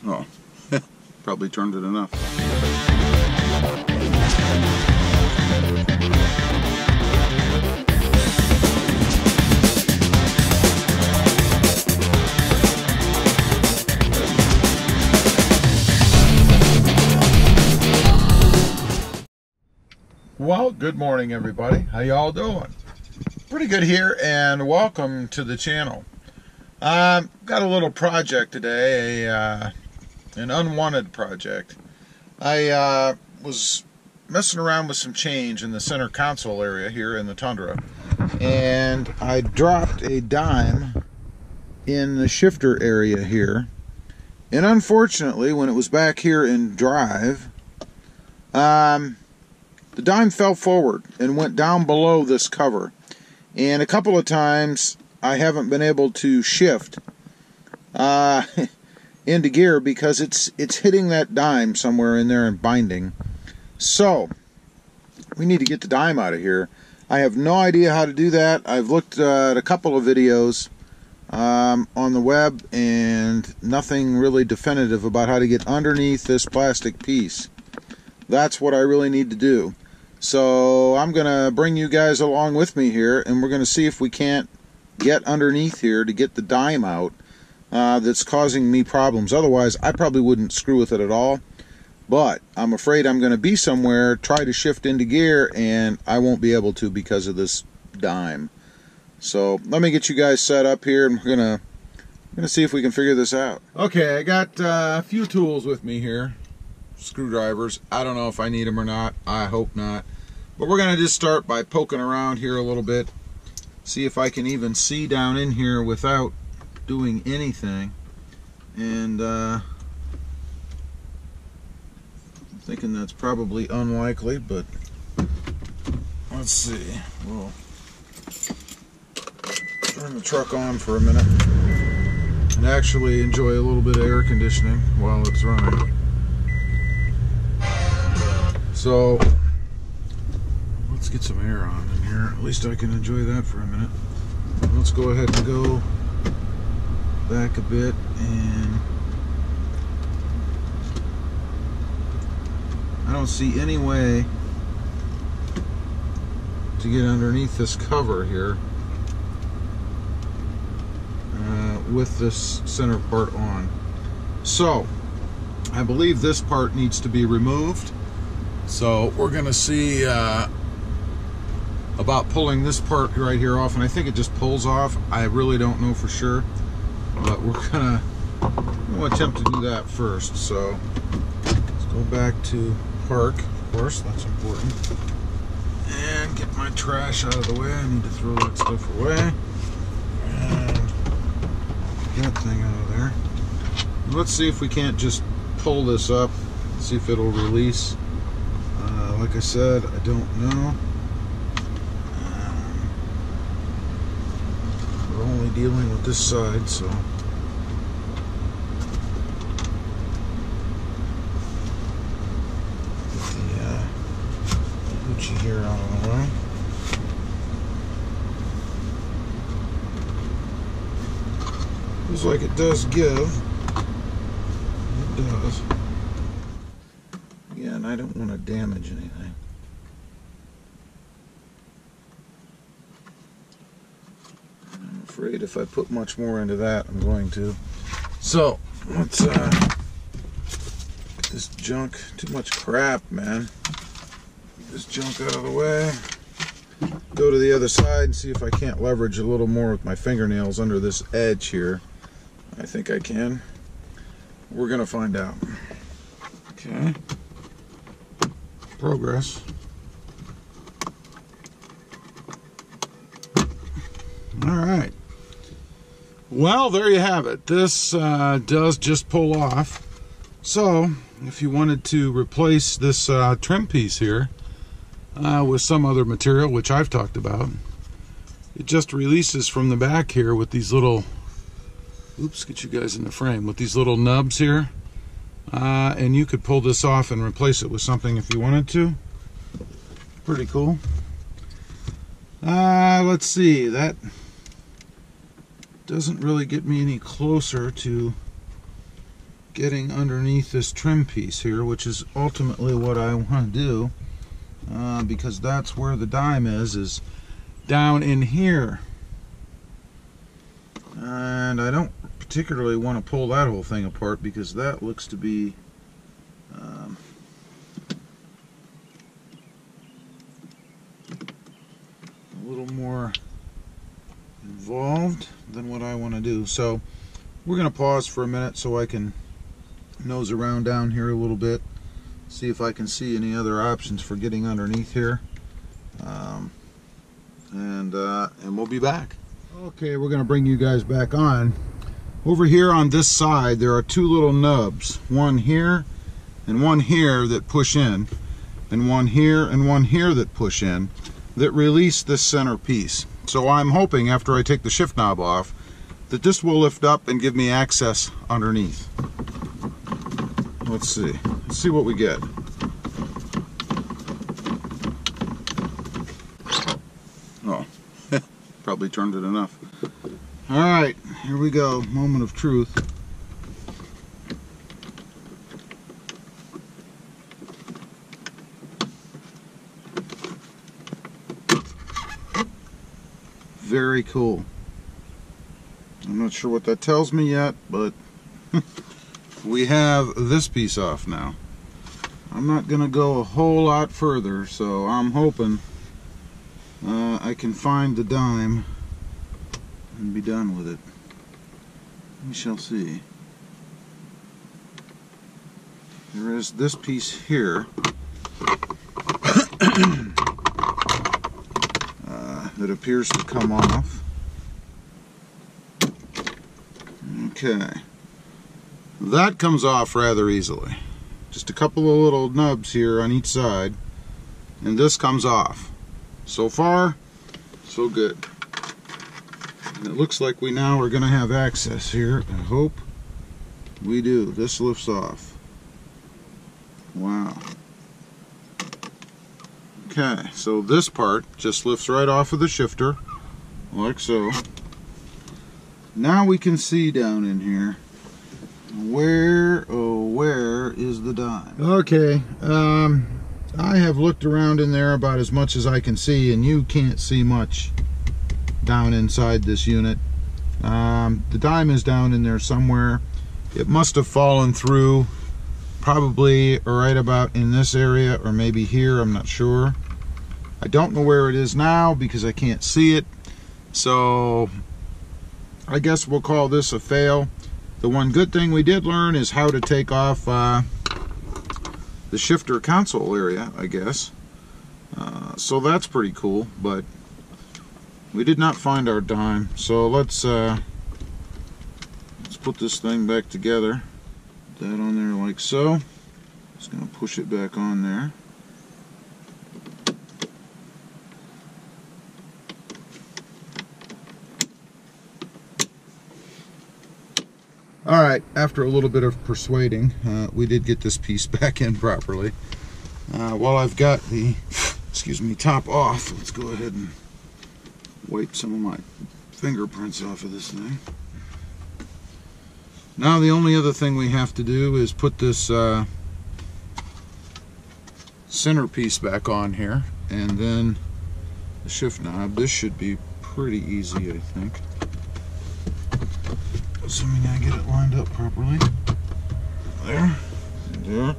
Oh, probably turned it enough. Well, good morning, everybody. How y'all doing? Pretty good here, and welcome to the channel. Got a little project today, an unwanted project. I was messing around with some change in the center console area here in the Tundra, and I dropped a dime in the shifter area here. And unfortunately, when it was back here in drive, the dime fell forward and went down below this cover. And a couple of times I haven't been able to shift into gear because it's hitting that dime somewhere in there and binding. So we need to get the dime out of here. I have no idea how to do that. I've looked at a couple of videos on the web and nothing really definitive about how to get underneath this plastic piece. That's what I really need to do. So I'm going to bring you guys along with me here, and we're going to see if we can't get underneath here to get the dime out that's causing me problems. Otherwise, I probably wouldn't screw with it at all. But I'm afraid I'm going to be somewhere, try to shift into gear, and I won't be able to because of this dime. So let me get you guys set up here, and we're going to see if we can figure this out. Okay, I got a few tools with me here. Screwdrivers. I don't know if I need them or not. I hope not. But we're going to just start by poking around here a little bit. See if I can even see down in here without doing anything. And I'm thinking that's probably unlikely, but let's see. We'll turn the truck on for a minute and actually enjoy a little bit of air conditioning while it's running. So let's get some air on in here. At least I can enjoy that for a minute. Let's go ahead and go back a bit, and I don't see any way to get underneath this cover here with this center part on. So I believe this part needs to be removed. So we're going to see about pulling this part right here off, and I think it just pulls off. I really don't know for sure, but we're going to attempt to do that first. So let's go back to park, of course, that's important, and get my trash out of the way. I need to throw that stuff away, and get that thing out of there. Let's see if we can't just pull this up, see if it'll release. Like I said, I don't know. We're only dealing with this side, so. Get the hoochie here out of the way. Looks like it does give. It does. Yeah, and I don't want to damage anything. I'm afraid if I put much more into that, I'm going to. So, let's get this junk, too much crap, man. Get this junk out of the way. Go to the other side and see if I can't leverage a little more with my fingernails under this edge here. I think I can. We're going to find out. Okay. Progress. All right. Well, there you have it. This does just pull off. So, if you wanted to replace this trim piece here with some other material, which I've talked about, it just releases from the back here with these little, oops, get you guys in the frame, with these little nubs here. And you could pull this off and replace it with something if you wanted to. Pretty cool. Let's see, that doesn't really get me any closer to getting underneath this trim piece here, which is ultimately what I want to do, because that's where the dime is down in here. And I don't particularly want to pull that whole thing apart because that looks to be a little more involved than what I want to do. So we're going to pause for a minute so I can nose around down here a little bit, see if I can see any other options for getting underneath here, and we'll be back. Okay, we're going to bring you guys back on. Over here on this side there are two little nubs, one here and one here that push in, and one here and one here that push in, that release this center piece. So I'm hoping after I take the shift knob off that this will lift up and give me access underneath. Let's see what we get. Oh, probably turned it enough. All right, here we go, moment of truth. Very cool. I'm not sure what that tells me yet, but we have this piece off now. I'm not going to go a whole lot further, so I'm hoping I can find the dime and be done with it. We shall see. There is this piece here that appears to come off. Okay. That comes off rather easily. Just a couple of little nubs here on each side, and this comes off. So far, so good. And it looks like we now are going to have access here. I hope we do. This lifts off. Wow. Okay, so this part just lifts right off of the shifter, like so. Now we can see down in here. Where, oh, where is the dime? Okay, I have looked around in there about as much as I can see, and you can't see much down inside this unit. The dime is down in there somewhere. It must have fallen through probably right about in this area, or maybe here, I'm not sure. I don't know where it is now because I can't see it, so I guess we'll call this a fail. The one good thing we did learn is how to take off the shifter console area, I guess. So that's pretty cool, but we did not find our dime. So let's put this thing back together. Put that on there like so. Just gonna push it back on there. Alright, after a little bit of persuading, we did get this piece back in properly. While I've got the, top off, let's go ahead and wipe some of my fingerprints off of this thing. Now the only other thing we have to do is put this center piece back on here, and then the shift knob. This should be pretty easy, I think. Assuming I get it lined up properly. There. There.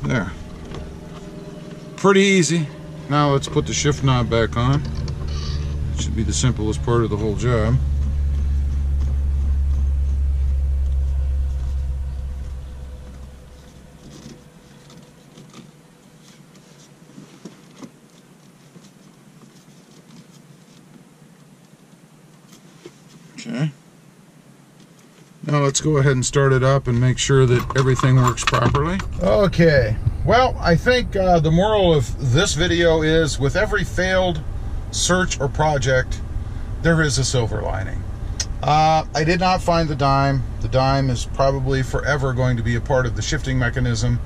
There. Pretty easy. Now let's put the shift knob back on. It should be the simplest part of the whole job. Okay. Now let's go ahead and start it up and make sure that everything works properly. Okay. Well, I think the moral of this video is with every failed search or project, there is a silver lining. I did not find the dime. The dime is probably forever going to be a part of the shifting mechanism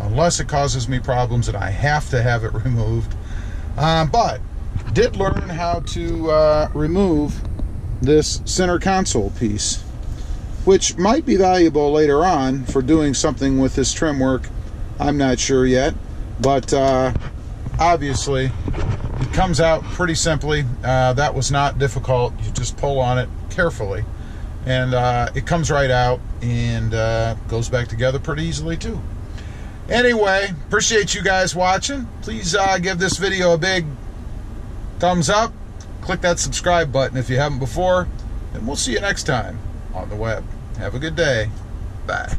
unless it causes me problems and I have to have it removed. But did learn how to remove this center console piece, which might be valuable later on for doing something with this trim work. I'm not sure yet, but obviously it comes out pretty simply. That was not difficult. You just pull on it carefully and it comes right out and goes back together pretty easily too. Anyway, appreciate you guys watching. Please give this video a big thumbs up. Click that subscribe button if you haven't before, and we'll see you next time on the web. Have a good day. Bye.